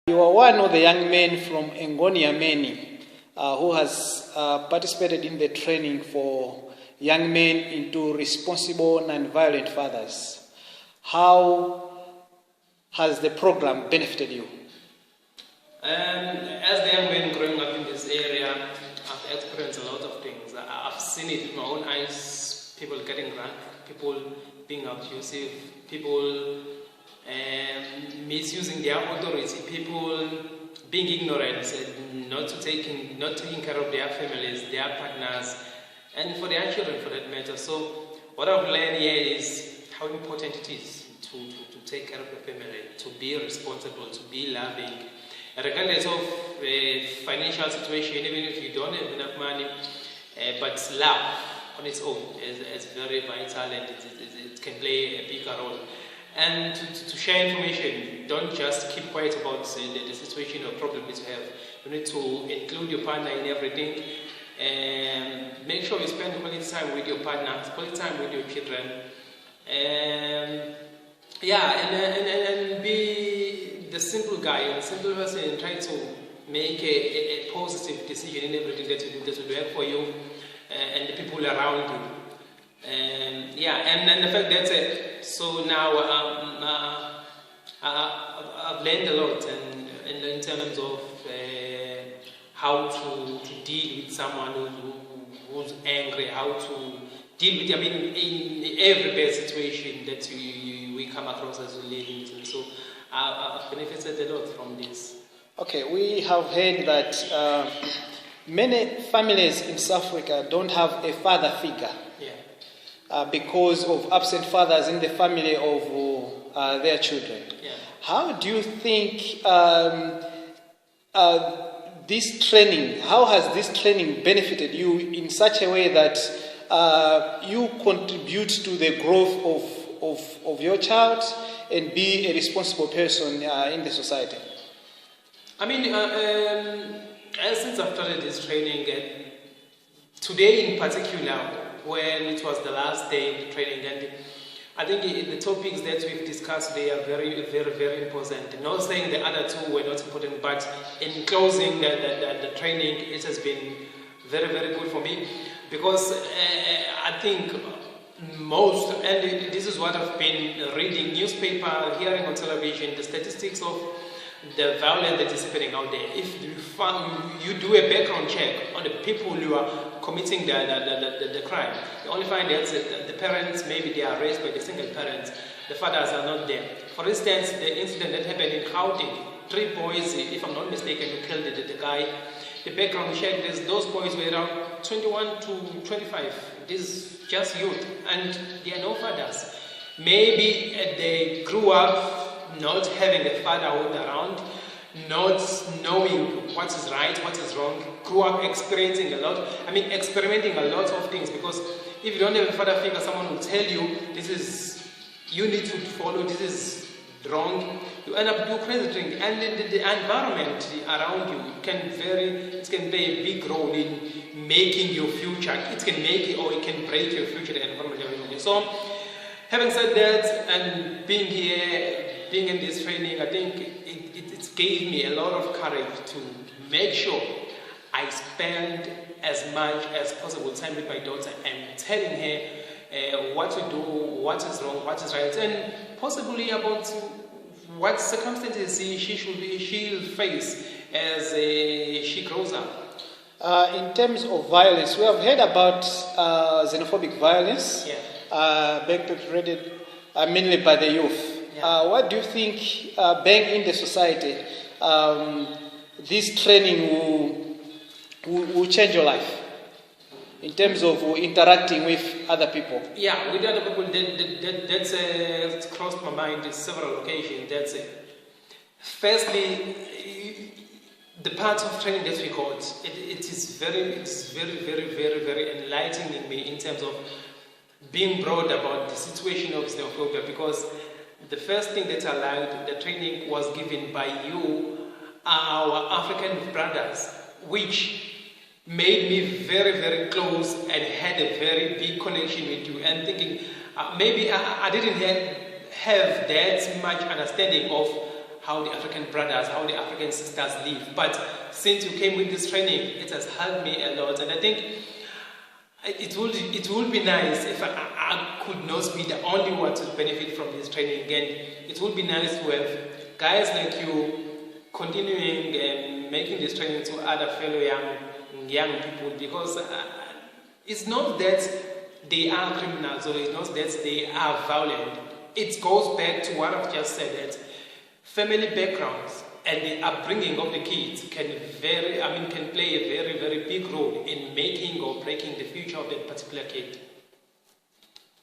You are one of the young men from Engonyameni who has participated in the training for young men into responsible nonviolent fathers. How has the program benefited you? As the young man growing up in this area, I've experienced a lot of things. I've seen it with my own eyes, people getting drunk, people being abusive, people misusing their authority, people being ignorant, not taking care of their families, their partners, and for their children for that matter. So what I've learned here is how important it is to take care of your family, to be responsible, to be loving, regardless of financial situation, even if you don't have enough money, but love on its own is very vital, and it can play a bigger role. And to share information, don't just keep quiet about the situation or problem that you have. You need to include your partner in everything, and make sure you spend quality time with your partner, quality time with your children, and be the simple guy, the simple person, and try to make a positive decision in everything that you do that will work for you and the people around you. And the fact that so now I've learned a lot, and in terms of how to deal with someone who's angry, how to deal with, in every bad situation that we come across as we live in. So I've benefited a lot from this. Okay, we have heard that many families in South Africa don't have a father figure. Because of absent fathers in the family of their children. How do you think this training, how has this training benefited you in such a way that you contribute to the growth of your child and be a responsible person in the society? Since I've started this training, today in particular, when it was the last day of the training, and I think the topics that we've discussed today are very, very, very important. Not saying the other two were not important, but in closing the training, it has been very, very good for me, because I think most, and this is what I've been reading, newspaper, hearing on television, the statistics of the violence that is happening out there. If you do a background check on the people who are committing the crime, you only find that the parents, maybe they are raised by the single parents, the fathers are not there. For instance, the incident that happened in Gauteng, 3 boys, if I'm not mistaken, who killed the guy. The background check, those boys were around 21 to 25. This is just youth, and they are no fathers. Maybe they grew up not having a fatherhood around, not knowing what is right, what is wrong, grew up experiencing a lot, experimenting a lot of things, because if you don't have a father figure, someone will tell you, you need to follow, this is wrong, you end up doing crazy things, and the environment around you can play a big role in making your future. It can make it or it can break your future, the environment. So, having said that, and being here, being in this training, I think it gave me a lot of courage to make sure I spend as much as possible time with my daughter and telling her what to do, what is wrong, what is right, and possibly about what circumstances she'll face as she grows up. In terms of violence, we have heard about xenophobic violence being perpetrated mainly by the youth. What do you think, being in the society, this training will change your life in terms of interacting with other people? Yeah, with other people, that's crossed my mind on several occasions. That's it. Firstly, the part of training that we got, it is very, very, very, very enlightening me in terms of being broad about the situation of xenophobia, because the first thing that I learned, the training was given by you, our African brothers, which made me very, very close and had a very big connection with you, and thinking maybe I didn't have that much understanding of how the African brothers, how the African sisters live. But since you came with this training, it has helped me a lot. And I think it would be nice if I could not be the only one to benefit from this training again. It would be nice to have guys like you continuing and making this training to other fellow young people, because it's not that they are criminals or it's not that they are violent. It goes back to what I've just said, that family backgrounds and the upbringing of the kids can play a very, very big role in making or breaking the future of that particular kid.